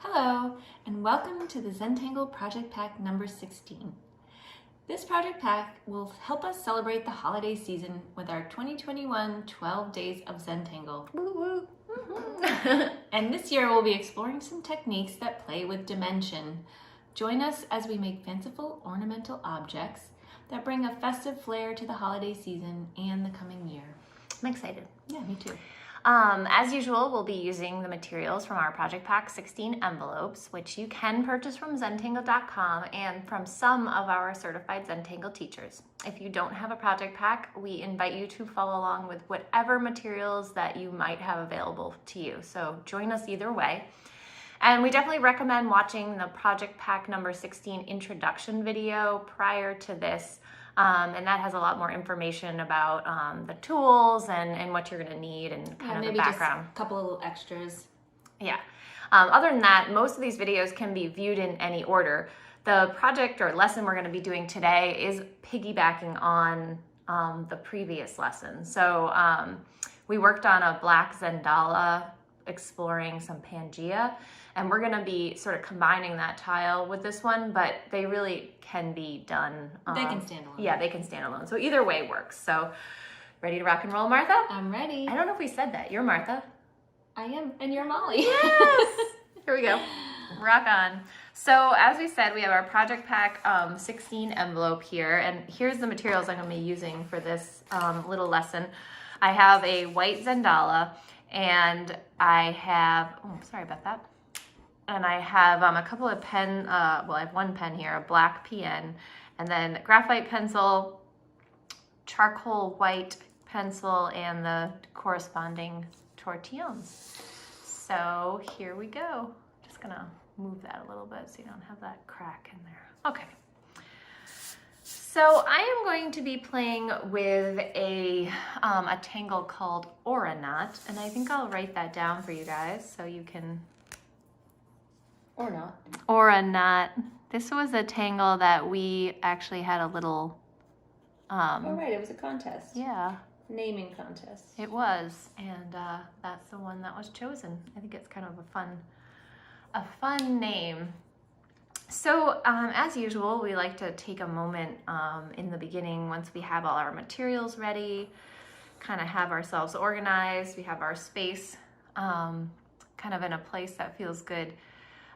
Hello, and welcome to the Zentangle Project Pack No.16. This project pack will help us celebrate the holiday season with our 2021 12 Days of Zentangle. Woo woo! And this year we'll be exploring some techniques that play with dimension. Join us as we make fanciful ornamental objects that bring a festive flair to the holiday season and the coming year. I'm excited. Yeah, me too. As usual, we'll be using the materials from our Project Pack 16 envelopes, which you can purchase from Zentangle.com and from some of our certified Zentangle teachers. If you don't have a project pack, we invite you to follow along with whatever materials that you might have available to you. So join us either way. And we definitely recommend watching the Project Pack No.16 introduction video prior to this. And that has a lot more information about the tools and what you're going to need and kind of the background. Just a couple of little extras. Yeah. Other than that, most of these videos can be viewed in any order. The project or lesson we're going to be doing today is piggybacking on the previous lesson. So we worked on a black Zentangle exploring some Pangea, and we're going to be sort of combining that tile with this one, but they really can be done. They can stand alone. Yeah, they can stand alone. So either way works. So ready to rock and roll, Martha? I'm ready. I don't know if we said that. You're Martha. I am, and you're Molly. Yes! Here we go. Rock on. So as we said, we have our Project Pack 16 envelope here, and here's the materials I'm going to be using for this little lesson. I have a white Zentangle, and I have, sorry about that. And I have a couple of pen, I have one pen here, a black pen, and then graphite pencil, charcoal white pencil, and the corresponding tortillons. So here we go. Just gonna move that a little bit so you don't have that crack in there. Okay. So I am going to be playing with a tangle called Aura Knot, and I think I'll write that down for you guys so you can. Or not. Aura Knot. This was a tangle that we actually had a little. Oh right, it was a contest. Yeah. Naming contest. It was, and that's the one that was chosen. I think it's kind of a fun name. So as usual, we like to take a moment in the beginning once we have all our materials ready, kind of have ourselves organized, we have our space kind of in a place that feels good.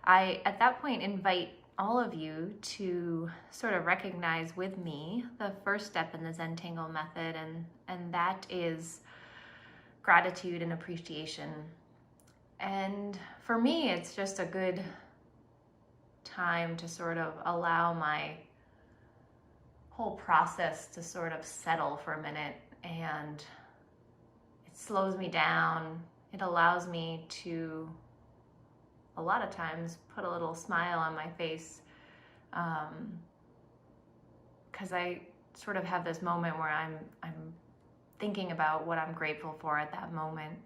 I, at that point, invite all of you to sort of recognize with me the first step in the Zentangle method, and that is gratitude and appreciation. And for me, it's just a good time to sort of allow my whole process to sort of settle for a minute, and it slows me down. It allows me to a lot of times put a little smile on my face because I sort of have this moment where I'm thinking about what I'm grateful for at that moment,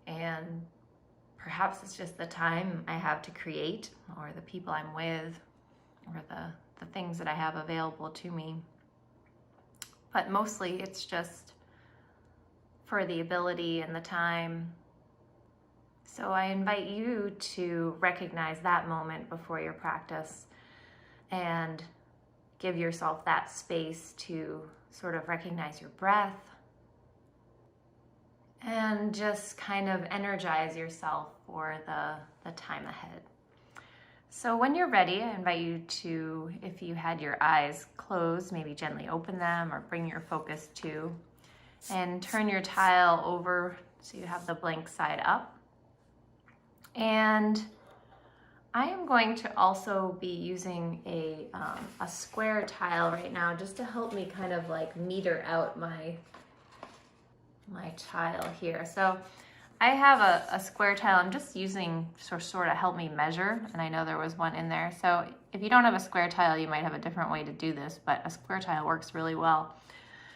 and perhaps it's just the time I have to create, or the people I'm with, or the things that I have available to me. But mostly it's just for the ability and the time. So I invite you to recognize that moment before your practice and give yourself that space to sort of recognize your breath and just kind of energize yourself for the time ahead. So when you're ready, I invite you to, if you had your eyes closed, maybe gently open them or bring your focus to, and turn your tile over so you have the blank side up. And I am going to also be using a square tile right now just to help me kind of like meter out my tile here. So I have a square tile I'm just using to sort of help me measure, and I know there was one in there. So if you don't have a square tile, you might have a different way to do this, but a square tile works really well.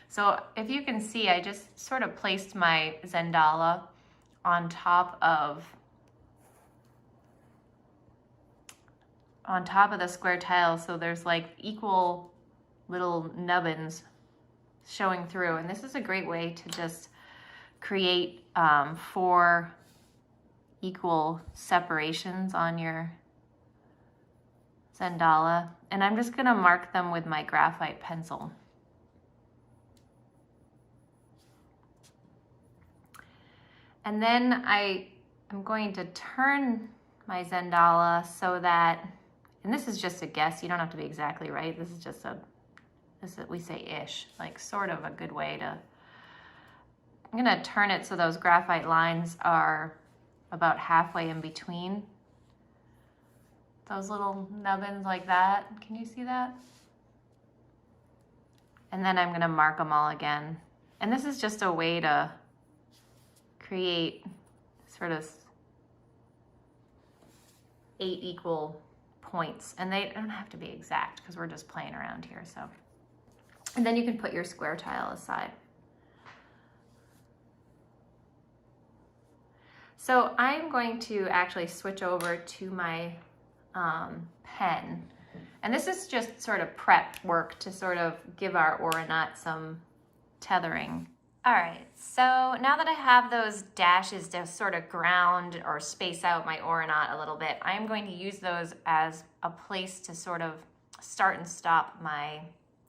So if you can see, I just sort of placed my Zentangle on top of the square tile, so there's like equal little nubbins showing through, and this is a great way to just create 4 equal separations on your Zentangle, and I'm just going to mark them with my graphite pencil. And then I'm going to turn my Zentangle so that, and this is just a guess, you don't have to be exactly right, this is just we say ish, like sort of a good way to, I'm going to turn it so those graphite lines are about halfway in between. Those little nubbins like that. Can you see that? And then I'm going to mark them all again. And this is just a way to create sort of 8 equal points. And they don't have to be exact because we're just playing around here. So, and then you can put your square tile aside. So I'm going to actually switch over to my pen. And this is just sort of prep work to sort of give our aeronaut some tethering. All right, so now that I have those dashes to sort of ground or space out my aeronaut a little bit, I'm going to use those as a place to sort of start and stop my,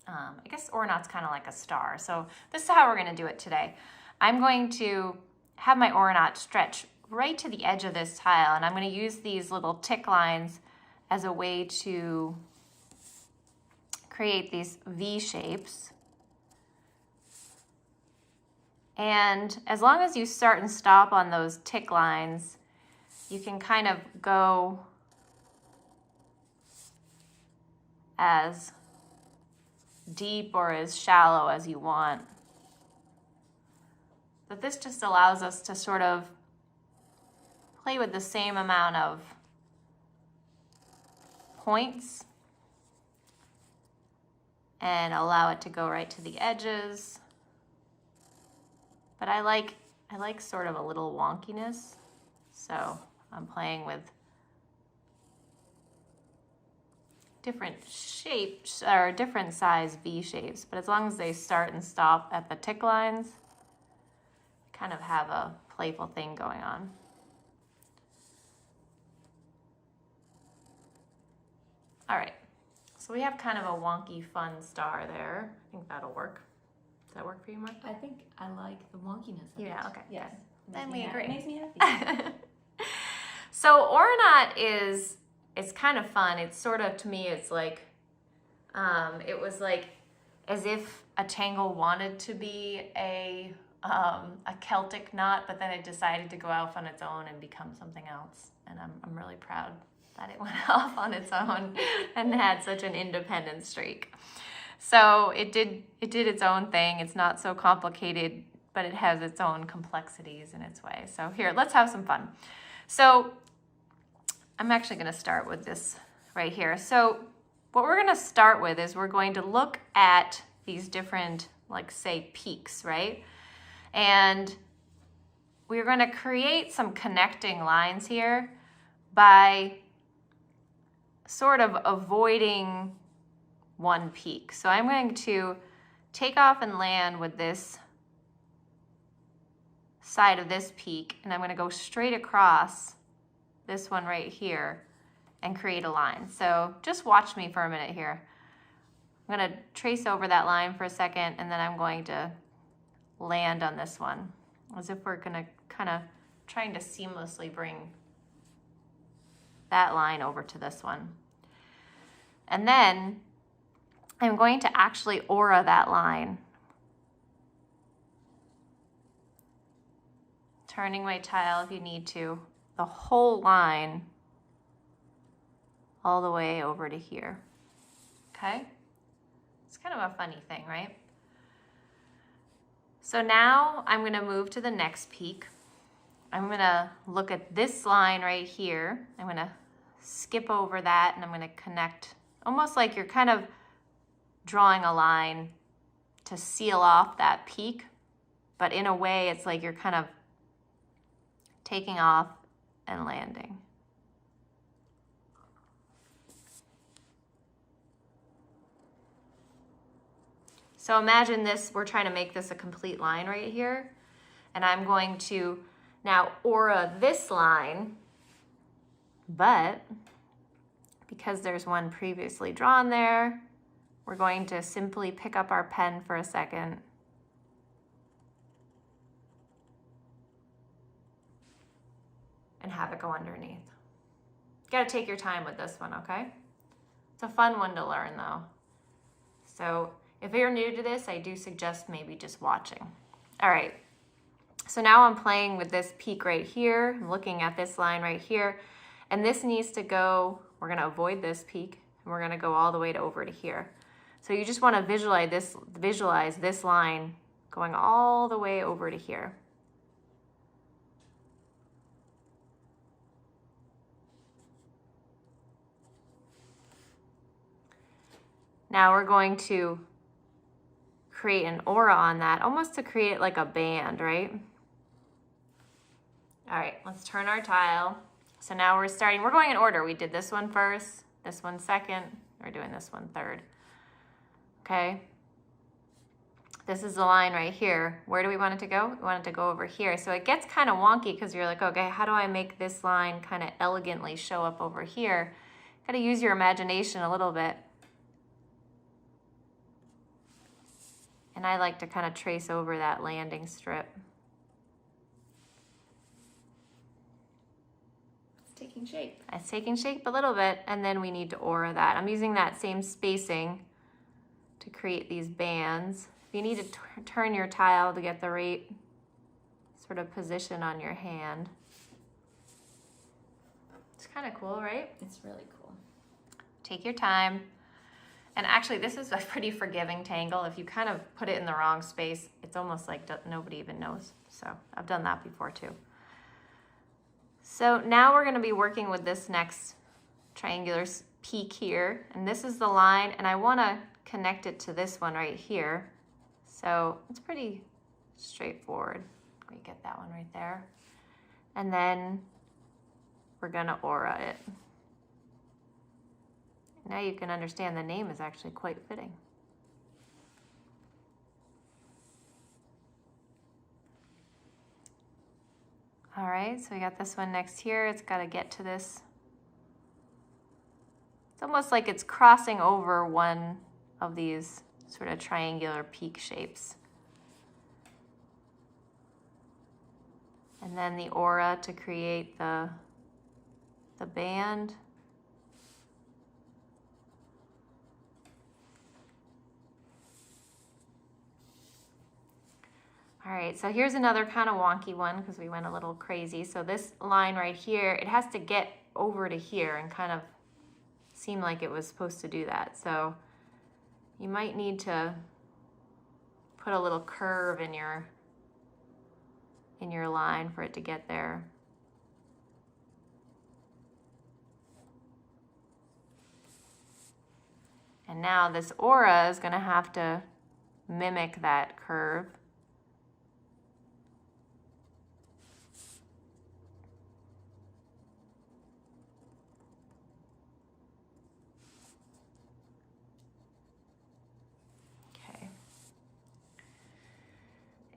I guess aeronaut's kind of like a star. So this is how we're going to do it today. I'm going to have my aeronaut stretch right to the edge of this tile, and I'm going to use these little tick lines as a way to create these V shapes. And as long as you start and stop on those tick lines, you can kind of go as deep or as shallow as you want. But this just allows us to sort of play with the same amount of points and allow it to go right to the edges. But I like sort of a little wonkiness, so I'm playing with different shapes or different size V shapes, but as long as they start and stop at the tick lines, kind of have a playful thing going on. All right, so we have kind of a wonky, fun star there. I think that'll work. Does that work for you, Mark? I think I like the wonkiness of it. Yeah, okay. Yes. Then we agree. It makes me happy. So aeronaut it's kind of fun. It's sort of, to me, it's like, it was like as if a tangle wanted to be a Celtic knot, but then it decided to go off on its own and become something else. And I'm really proud that it went off on its own and had such an independent streak. So it did its own thing. It's not so complicated, but it has its own complexities in its way. So here, let's have some fun. So I'm actually going to start with this right here. So what we're going to start with is we're going to look at these different, like say, peaks, right? And we're going to create some connecting lines here by sort of avoiding one peak. So I'm going to take off and land with this side of this peak, and I'm going to go straight across this one right here and create a line. So just watch me for a minute here. I'm going to trace over that line for a second, and then I'm going to land on this one as if we're going to kind of trying to seamlessly bring that line over to this one. And then I'm going to actually aura that line. Turning my tile if you need to, the whole line all the way over to here. Okay? It's kind of a funny thing, right? So now I'm going to move to the next peak. I'm going to look at this line right here. I'm going to skip over that, and I'm going to connect, almost like you're kind of drawing a line to seal off that peak, but in a way it's like you're kind of taking off and landing. So imagine this, we're trying to make this a complete line right here, and I'm going to now aura this line, but because there's one previously drawn there, we're going to simply pick up our pen for a second and have it go underneath. You gotta take your time with this one, okay? It's a fun one to learn though. So if you're new to this, I do suggest maybe just watching. All right, so now I'm playing with this peak right here. I'm looking at this line right here, and this needs to go, we're gonna avoid this peak, and we're gonna go all the way over to here. So you just wanna visualize this line going all the way over to here. Now we're going to create an aura on that, almost to create like a band, right? All right, let's turn our tile. So now we're going in order. We did this one first, this one second, we're doing this one third. Okay. This is the line right here. Where do we want it to go? We want it to go over here. So it gets kind of wonky because you're like, okay, how do I make this line kind of elegantly show up over here? Got to use your imagination a little bit. And I like to kind of trace over that landing strip. It's taking shape. It's taking shape a little bit, and then we need to aura that. I'm using that same spacing to create these bands. If you need to turn your tile to get the right sort of position on your hand. It's kind of cool, right? It's really cool. Take your time. And actually, this is a pretty forgiving tangle. If you kind of put it in the wrong space, it's almost like nobody even knows. So I've done that before too. So now we're going to be working with this next triangular peak here. And this is the line, and I want to connect it to this one right here. So it's pretty straightforward. We get that one right there. And then we're going to aura it. Now you can understand the name is actually quite fitting. All right, so we got this one next here. It's got to get to this. It's almost like it's crossing over one of these sort of triangular peak shapes. And then the aura to create the band. All right, so here's another kind of wonky one because we went a little crazy. So this line right here, it has to get over to here and kind of seem like it was supposed to do that. So you might need to put a little curve in your line for it to get there. And now this aura is going to have to mimic that curve.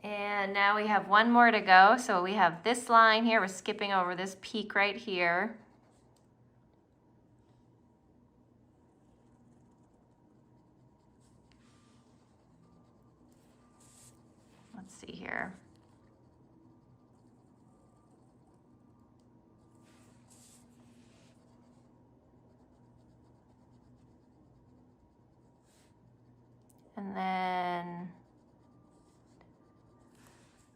And now we have one more to go. So we have this line here. We're skipping over this peak right here. Let's see here. And then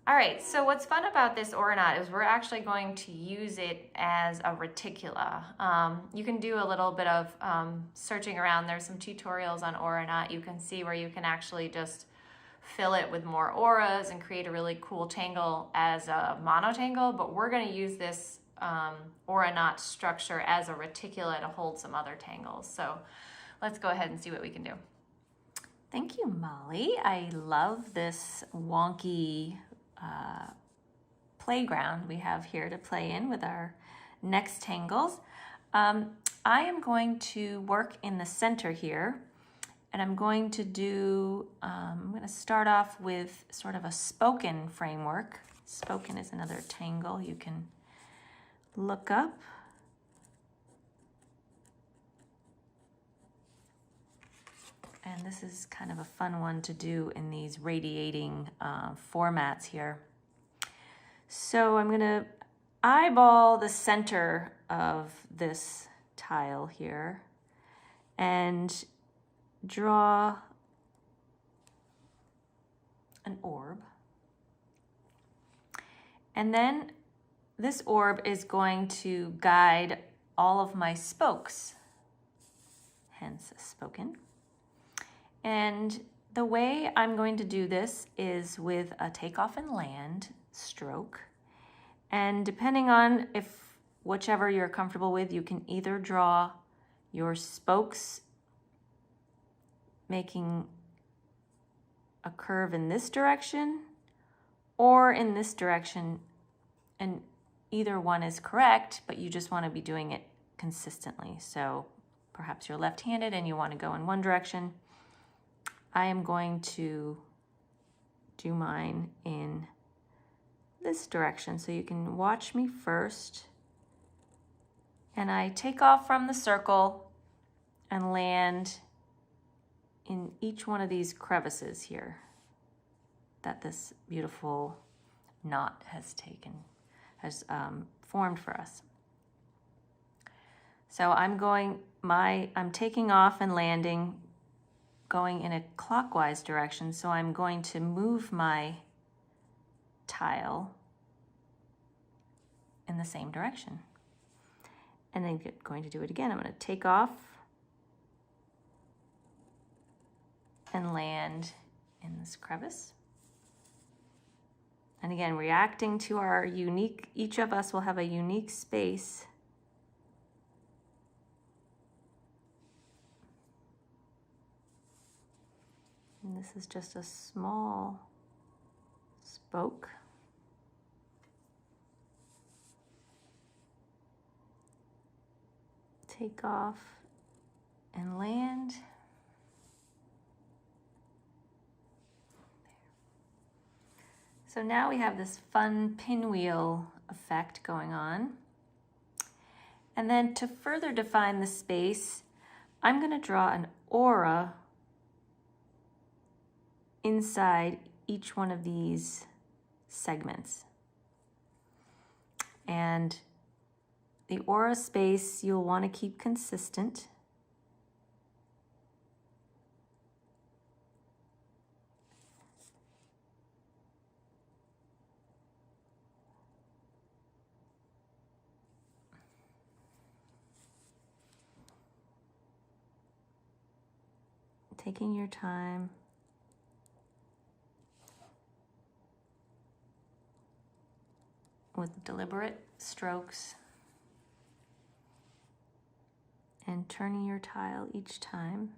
all right, so what's fun about this aura knot is we're actually going to use it as a reticula. You can do a little bit of searching around. There's some tutorials on aura knot. You can see where you can actually just fill it with more auras and create a really cool tangle as a monotangle, but we're going to use this aura knot structure as a reticula to hold some other tangles. So let's go ahead and see what we can do. Thank you, Molly. I love this wonky playground we have here to play in with our next tangles. I am going to work in the center here, and I'm going to do, I'm going to start off with sort of a spoken framework. Spoken is another tangle you can look up. And this is kind of a fun one to do in these radiating formats here. So I'm going to eyeball the center of this tile here and draw an orb. And then this orb is going to guide all of my spokes, hence spoken. And the way I'm going to do this is with a takeoff and land stroke. And depending on whichever you're comfortable with, you can either draw your spokes making a curve in this direction or in this direction, and either one is correct, but you just want to be doing it consistently. So perhaps you're left-handed and you want to go in one direction. I am going to do mine in this direction, so you can watch me first. And I take off from the circle and land in each one of these crevices here that this beautiful knot has formed for us. So I'm taking off and landing, going in a clockwise direction. So I'm going to move my tile in the same direction. And then going to do it again. I'm going to take off and land in this crevice. And again, reacting to our unique, each of us will have a unique space. And this is just a small spoke. Take off and land. So now we have this fun pinwheel effect going on. And then to further define the space, I'm going to draw an aura inside each one of these segments. And the aura space you'll want to keep consistent. Taking your time. With deliberate strokes. And turning your tile each time.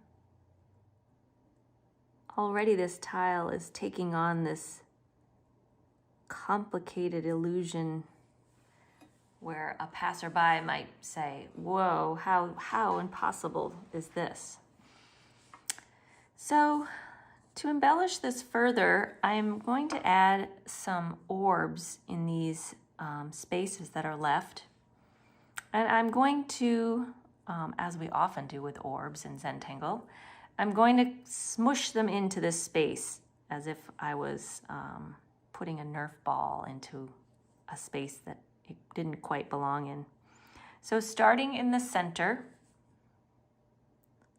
Already this tile is taking on this complicated illusion where a passerby might say, whoa, how impossible is this? So to embellish this further, I'm going to add some orbs in these spaces that are left. And I'm going to, as we often do with orbs in Zentangle, I'm going to smush them into this space as if I was putting a Nerf ball into a space that it didn't quite belong in. So starting in the center,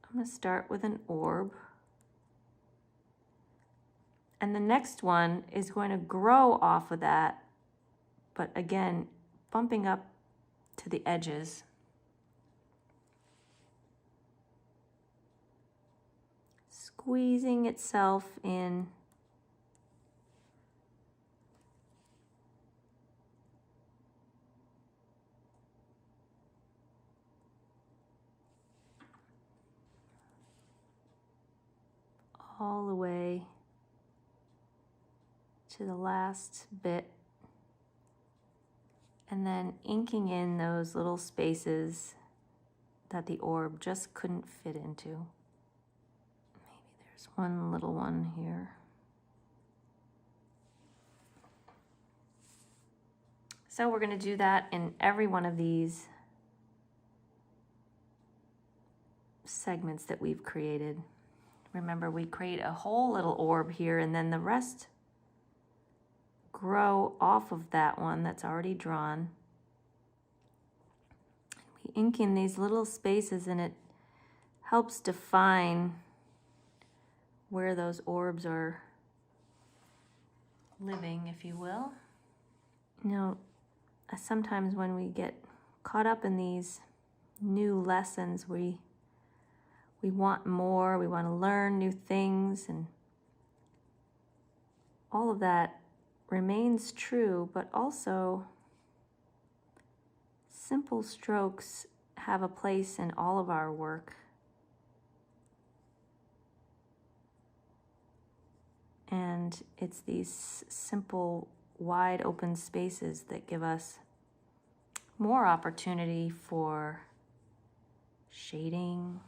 I'm going to start with an orb. And the next one is going to grow off of that, but again, bumping up to the edges. Squeezing itself in. All the way to the last bit, and then inking in those little spaces that the orb just couldn't fit into. Maybe there's one little one here. So we're going to do that in every one of these segments that we've created. Remember, we create a whole little orb here, and then the rest grow off of that one that's already drawn. We ink in these little spaces, and it helps define where those orbs are living, if you will. You know, sometimes when we get caught up in these new lessons, we want more, we want to learn new things, and all of that remains true, but also simple strokes have a place in all of our work. And it's these simple, wide open spaces that give us more opportunity for shading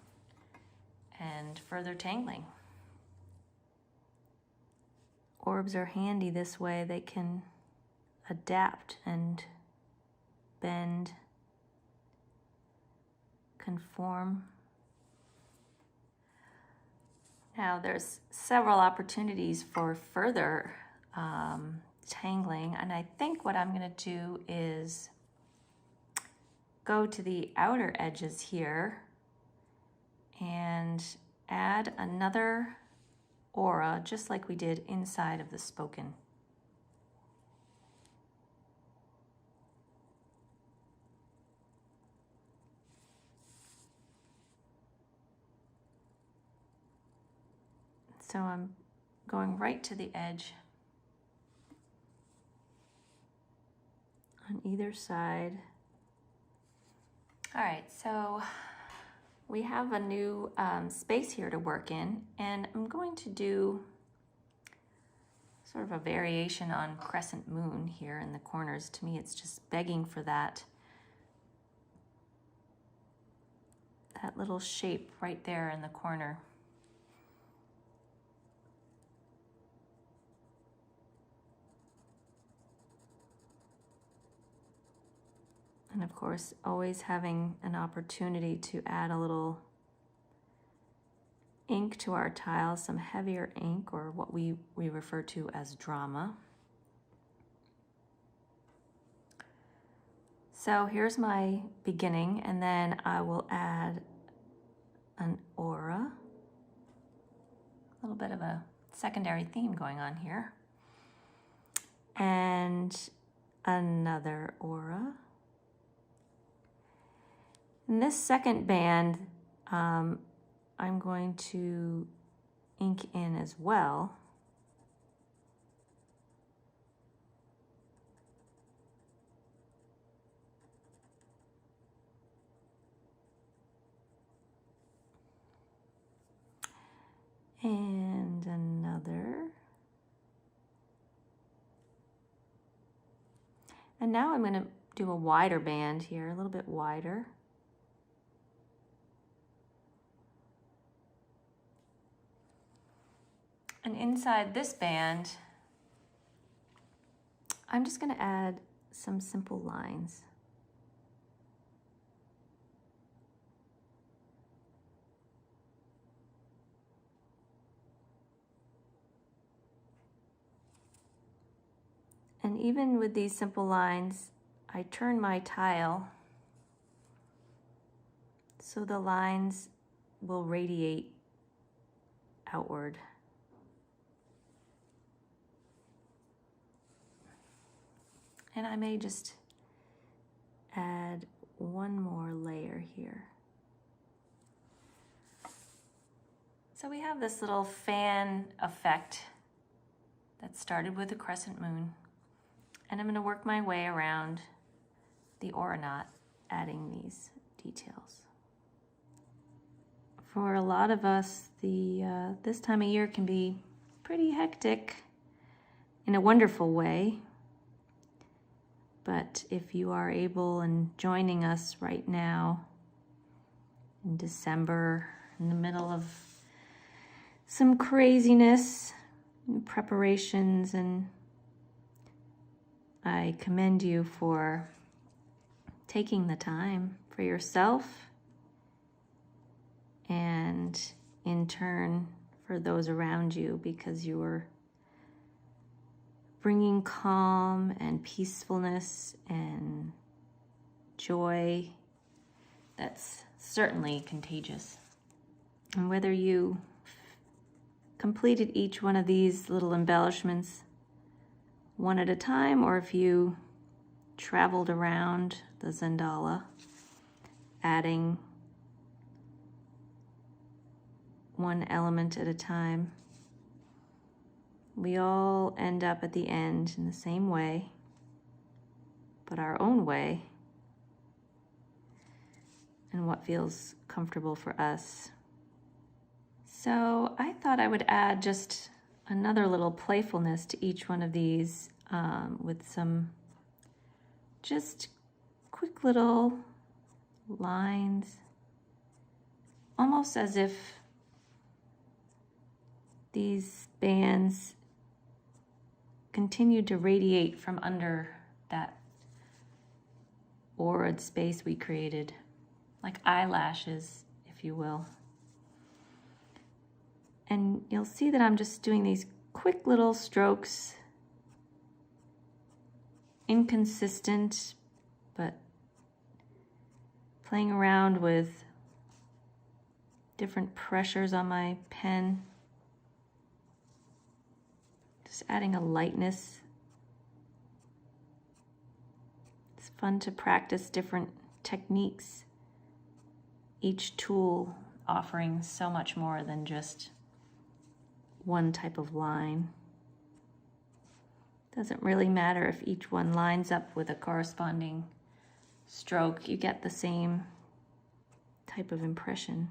and further tangling. Orbs are handy this way. They can adapt and bend, conform. Now there's several opportunities for further tangling, and I think what I'm going to do is go to the outer edges here and add another aura, just like we did inside of the spoken. So I'm going right to the edge on either side. All right, so we have a new space here to work in, and I'm going to do sort of a variation on crescent moon here in the corners. To me, it's just begging for that little shape right there in the corner. And of course, always having an opportunity to add a little ink to our tile, some heavier ink, or what we refer to as drama. So here's my beginning, and then I will add an aura, a little bit of a secondary theme going on here, and another aura. In this second band, I'm going to ink in as well. And another. And now I'm going to do a wider band here, a little bit wider. And inside this band, I'm just going to add some simple lines. And even with these simple lines, I turn my tile so the lines will radiate outward. And I may just add one more layer here. So we have this little fan effect that started with the crescent moon. And I'm going to work my way around the aura knot, adding these details. For a lot of us, this time of year can be pretty hectic in a wonderful way. But if you are able and joining us right now in December, in the middle of some craziness and preparations, and I commend you for taking the time for yourself and in turn for those around you, because you are bringing calm and peacefulness and joy that's certainly contagious. And whether you completed each one of these little embellishments one at a time, or if you traveled around the Zentangle, adding one element at a time, we all end up at the end in the same way, but our own way, and what feels comfortable for us. So I thought I would add just another little playfulness to each one of these with some just quick little lines, almost as if these bands continued to radiate from under that auraed space we created, like eyelashes, if you will. And you'll see that I'm just doing these quick little strokes, inconsistent, but playing around with different pressures on my pen. Just adding a lightness. It's fun to practice different techniques, each tool offering so much more than just one type of line. Doesn't really matter if each one lines up with a corresponding stroke. You get the same type of impression.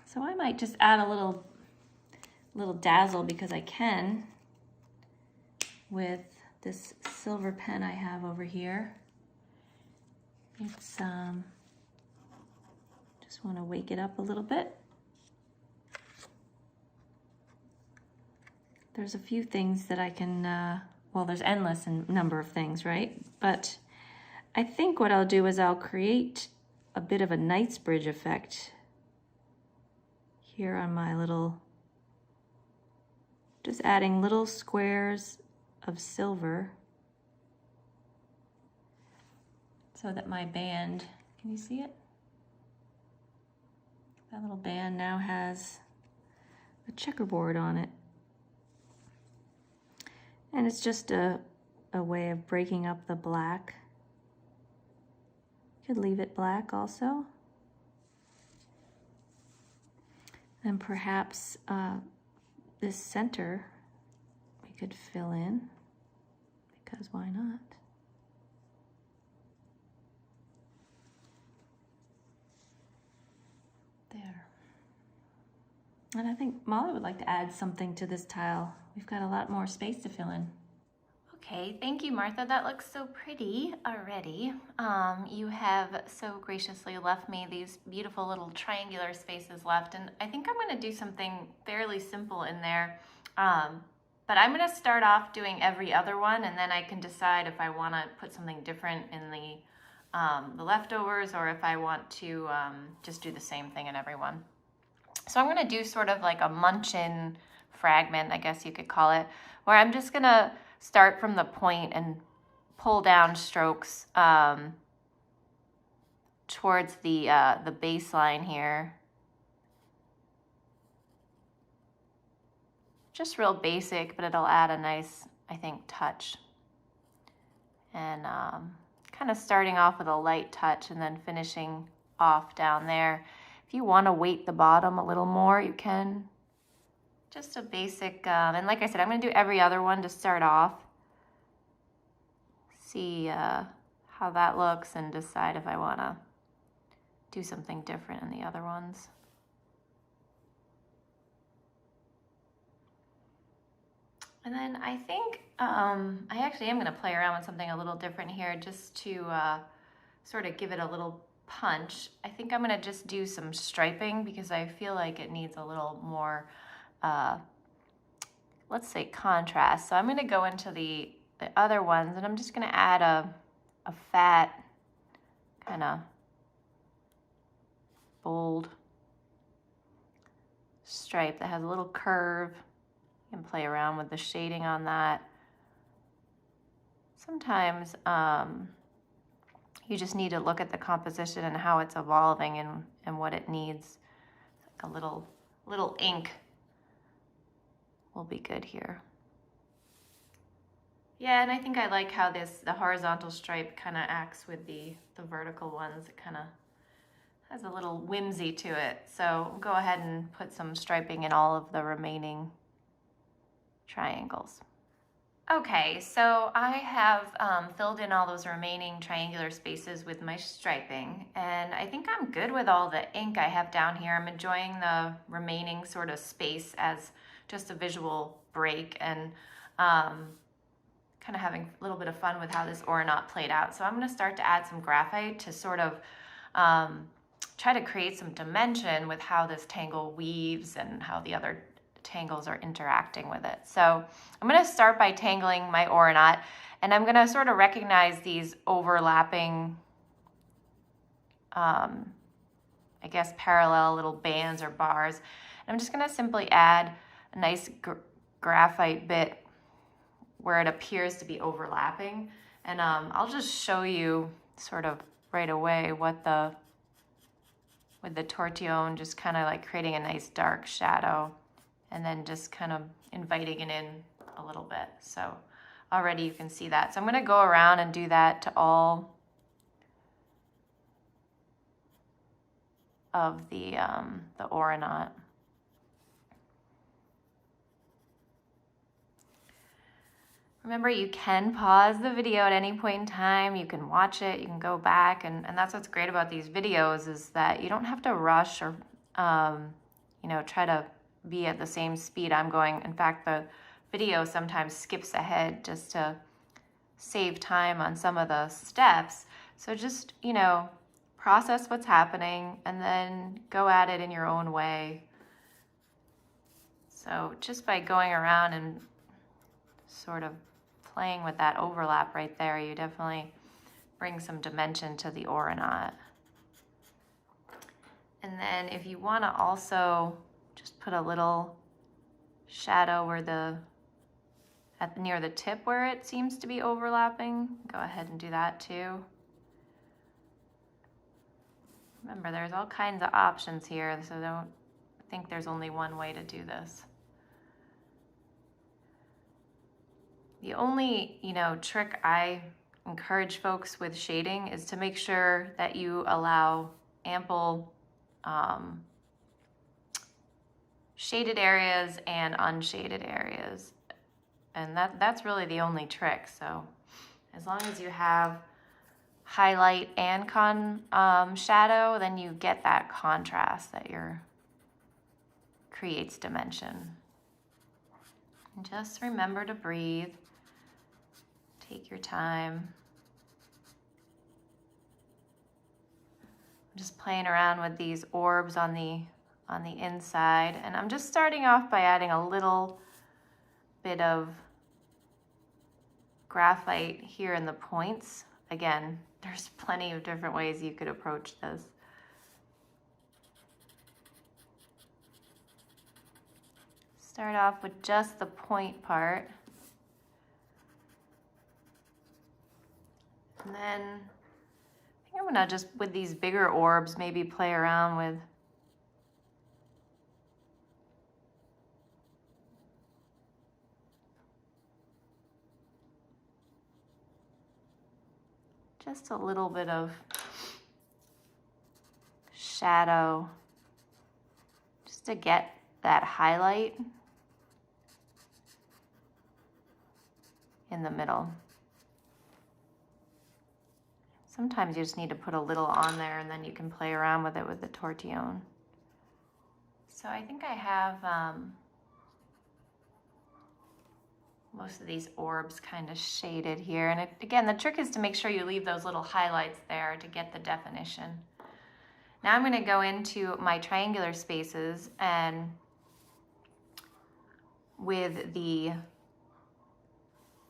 So I might just add a little dazzle, because I can, with this silver pen I have over here. It's just want to wake it up a little bit. There's a few things that I can, well, there's endless number of things, right? But I think what I'll do is I'll create a bit of a Knightsbridge effect here on my little, just adding little squares of silver so that my band, can you see it? That little band now has a checkerboard on it. And it's just a way of breaking up the black. You could leave it black also. And perhaps this center we could fill in, because why not? There. And I think Molly would like to add something to this tile. We've got a lot more space to fill in. Okay, thank you, Martha. That looks so pretty already. You have so graciously left me these beautiful little triangular spaces left, and I think I'm going to do something fairly simple in there. But I'm going to start off doing every other one, and then I can decide if I want to put something different in the leftovers, or if I want to just do the same thing in every one. So I'm going to do sort of like a munch-in fragment, I guess you could call it, where I'm just going to start from the point and pull down strokes towards the baseline here. Just real basic, but it'll add a nice, I think, touch. And kind of starting off with a light touch and then finishing off down there. If you want to weight the bottom a little more, you can. Just a basic, and like I said, I'm going to do every other one to start off. See how that looks and decide if I want to do something different in the other ones. And then I think I actually am going to play around with something a little different here, just to sort of give it a little punch. I think I'm going to just do some striping, because I feel like it needs a little more let's say contrast. So I'm going to go into the other ones, and I'm just going to add a fat, kind of bold stripe that has a little curve. You can play around with the shading on that. Sometimes you just need to look at the composition and how it's evolving and what it needs. Like a little ink will be good here. Yeah, and I think I like how the horizontal stripe kind of acts with the vertical ones. It kind of has a little whimsy to it. So go ahead and put some striping in all of the remaining triangles. Okay, so I have filled in all those remaining triangular spaces with my striping, and I think I'm good with all the ink I have down here. I'm enjoying the remaining sort of space as just a visual break, and kind of having a little bit of fun with how this ornament played out. So I'm going to start to add some graphite to sort of try to create some dimension with how this tangle weaves and how the other tangles are interacting with it. So I'm going to start by tangling my ornament, and I'm going to sort of recognize these overlapping, I guess, parallel little bands or bars. And I'm just going to simply add a nice graphite bit where it appears to be overlapping. And I'll just show you sort of right away what with the tortillon, just kind of like creating a nice dark shadow and then just kind of inviting it in a little bit. So already you can see that. So I'm going to go around and do that to all of the ornament. Remember, you can pause the video at any point in time. You can watch it, you can go back, and that's what's great about these videos, is that you don't have to rush or try to be at the same speed I'm going. In fact, the video sometimes skips ahead just to save time on some of the steps. So just, process what's happening and then go at it in your own way. So just by going around and sort of playing with that overlap right there, you definitely bring some dimension to the ornament. And then if you want to also just put a little shadow where near the tip where it seems to be overlapping, go ahead and do that too. Remember, there's all kinds of options here, so don't think there's only one way to do this. The only, trick I encourage folks with shading is to make sure that you allow ample shaded areas and unshaded areas. And that's really the only trick. So as long as you have highlight and shadow, then you get that contrast that creates dimension. And just remember to breathe. Take your time. I'm just playing around with these orbs on the inside, and I'm just starting off by adding a little bit of graphite here in the points. Again, there's plenty of different ways you could approach this. Start off with just the point part. And then I think I'm gonna just, with these bigger orbs, maybe play around with just a little bit of shadow, just to get that highlight in the middle. Sometimes you just need to put a little on there and then you can play around with it with the tortillon. So I think I have most of these orbs kind of shaded here. And again, the trick is to make sure you leave those little highlights there to get the definition. Now I'm going to go into my triangular spaces, and with the,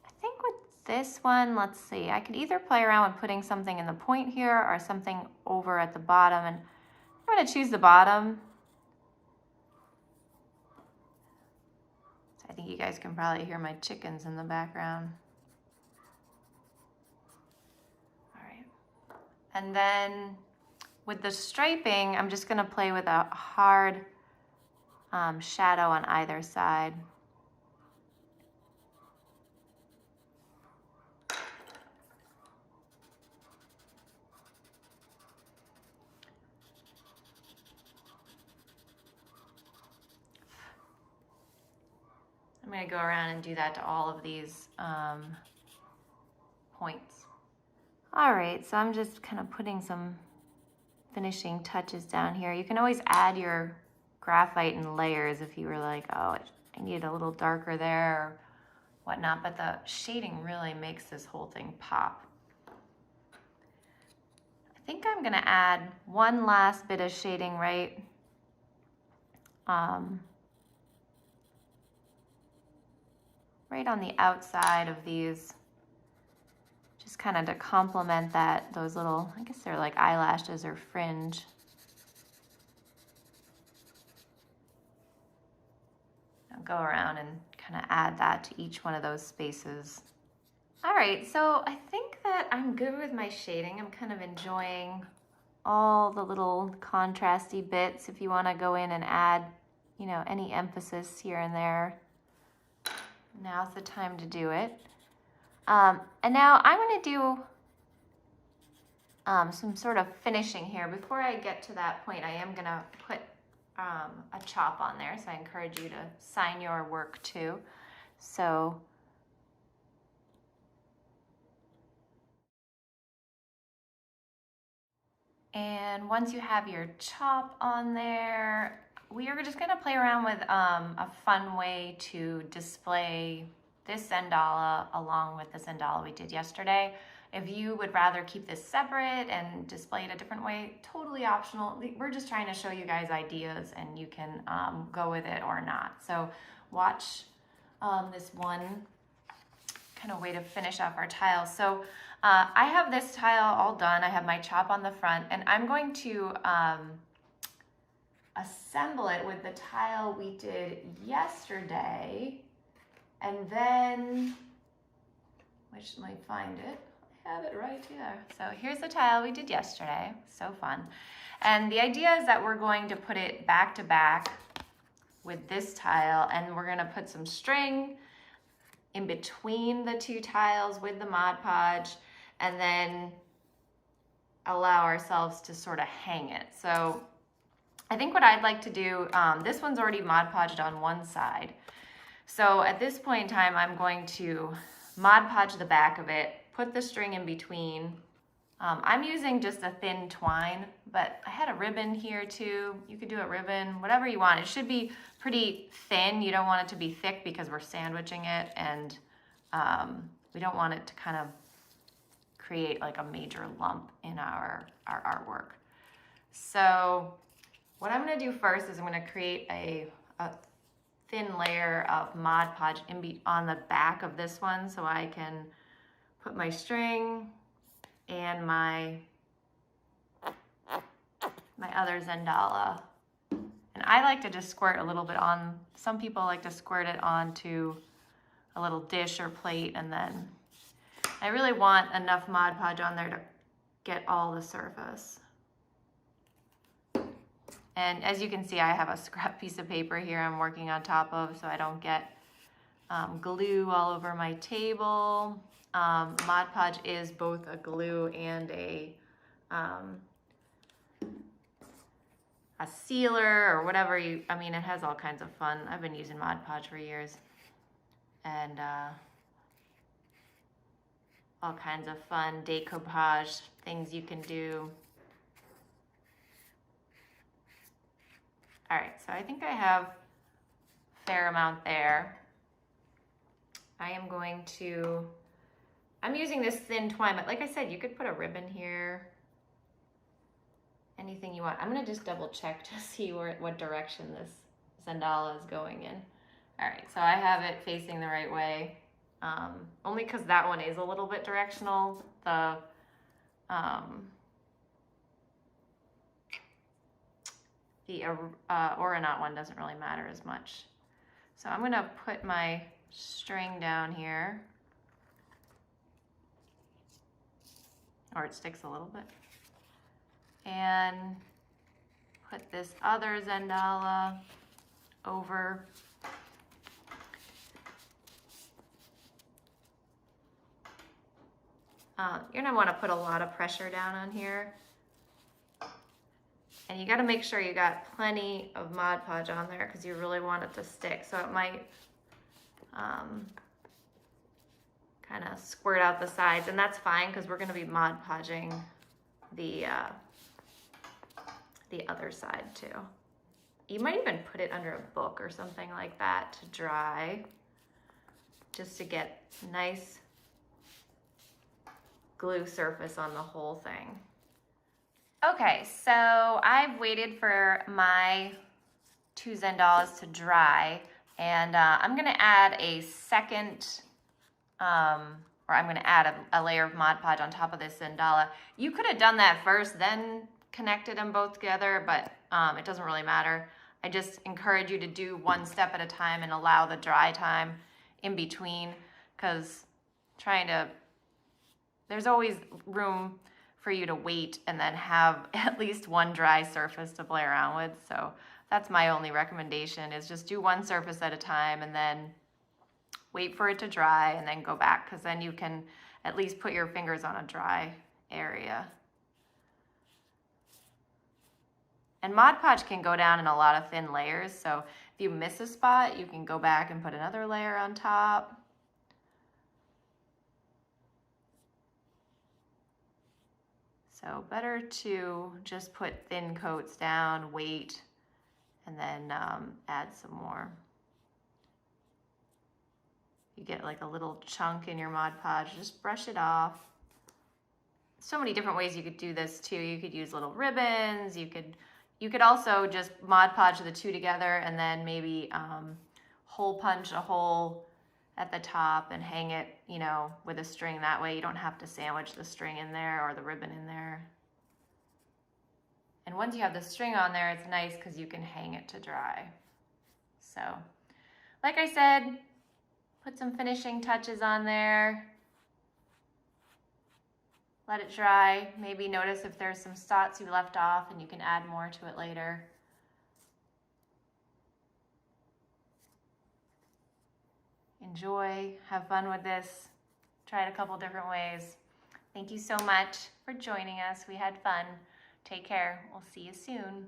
I think with this one, let's see, I could either play around with putting something in the point here or something over at the bottom, and I'm going to choose the bottom. I think you guys can probably hear my chickens in the background. All right. And then with the striping, I'm just going to play with a hard shadow on either side. I'm going to go around and do that to all of these points. All right, so I'm just kind of putting some finishing touches down here. You can always add your graphite in layers if you were like, oh, I need a little darker there or whatnot, but the shading really makes this whole thing pop. I think I'm going to add one last bit of shading right right on the outside of these, just kind of to complement that, those little, I guess they're like eyelashes or fringe. I'll go around and kind of add that to each one of those spaces. All right, so I think that I'm good with my shading. I'm kind of enjoying all the little contrasty bits. If you want to go in and add, you know, any emphasis here and there, now's the time to do it. And now I'm going to do some sort of finishing here. Before I get to that point, I am going to put a chop on there, so I encourage you to sign your work too. So and once you have your chop on there, we are just going to play around with a fun way to display this Zentangle along with the Zentangle we did yesterday. If you would rather keep this separate and display it a different way, totally optional. We're just trying to show you guys ideas, and you can go with it or not. So watch this one kind of way to finish off our tiles. So I have this tile all done. I have my chop on the front, and I'm going to assemble it with the tile we did yesterday. And then, let me find it. I have it right here. So here's the tile we did yesterday. So fun. And the idea is that we're going to put it back to back with this tile, and we're going to put some string in between the two tiles with the Mod Podge, and then allow ourselves to sort of hang it. So I think what I'd like to do, this one's already Mod Podged on one side. So at this point in time, I'm going to Mod Podge the back of it, put the string in between. I'm using just a thin twine, but I had a ribbon here too. You could do a ribbon, whatever you want. It should be pretty thin. You don't want it to be thick because we're sandwiching it, and we don't want it to kind of create like a major lump in our artwork. So what I'm going to do first is I'm going to create a thin layer of Mod Podge on the back of this one, so I can put my string and my other Zentangle. And I like to just squirt a little bit on, some people like to squirt it onto a little dish or plate, and then I really want enough Mod Podge on there to get all the surface. And as you can see, I have a scrap piece of paper here I'm working on top of, so I don't get glue all over my table. Mod Podge is both a glue and a sealer, or whatever you, I mean, it has all kinds of fun. I've been using Mod Podge for years. And all kinds of fun decoupage things you can do. All right, so I think I have a fair amount there. I am going to, I'm using this thin twine, but like I said, you could put a ribbon here, anything you want. I'm gonna just double check to see what direction this Zentangle is going in. All right, so I have it facing the right way, only because that one is a little bit directional. The Aeronaut one doesn't really matter as much. So I'm gonna put my string down here, or it sticks a little bit, and put this other Zentangle over. You're gonna wanna put a lot of pressure down on here. And you gotta make sure you got plenty of Mod Podge on there because you really want it to stick. So it might kind of squirt out the sides, and that's fine because we're gonna be Mod Podging the other side too. You might even put it under a book or something like that to dry, just to get nice glue surface on the whole thing. Okay, so I've waited for my 2 Zentangles to dry, and I'm gonna add a second, or I'm gonna add a layer of Mod Podge on top of this Zentangle. You could have done that first, then connected them both together, but it doesn't really matter. I just encourage you to do one step at a time and allow the dry time in between, because there's always room for you to wait and then have at least one dry surface to play around with. So that's my only recommendation, is just do one surface at a time and then wait for it to dry and then go back, because then you can at least put your fingers on a dry area. And Mod Podge can go down in a lot of thin layers, so if you miss a spot, you can go back and put another layer on top. So better to just put thin coats down, wait, and then add some more. You get like a little chunk in your Mod Podge, just brush it off. So many different ways you could do this too. You could use little ribbons. You could also just Mod Podge the two together and then maybe hole punch a hole at the top and hang it, you know, with a string. That way you don't have to sandwich the string in there or the ribbon in there. And once you have the string on there, it's nice because you can hang it to dry. So, like I said, put some finishing touches on there. Let it dry. Maybe notice if there's some spots you left off and you can add more to it later. Enjoy, have fun with this. Try it a couple different ways. Thank you so much for joining us. We had fun. Take care. We'll see you soon.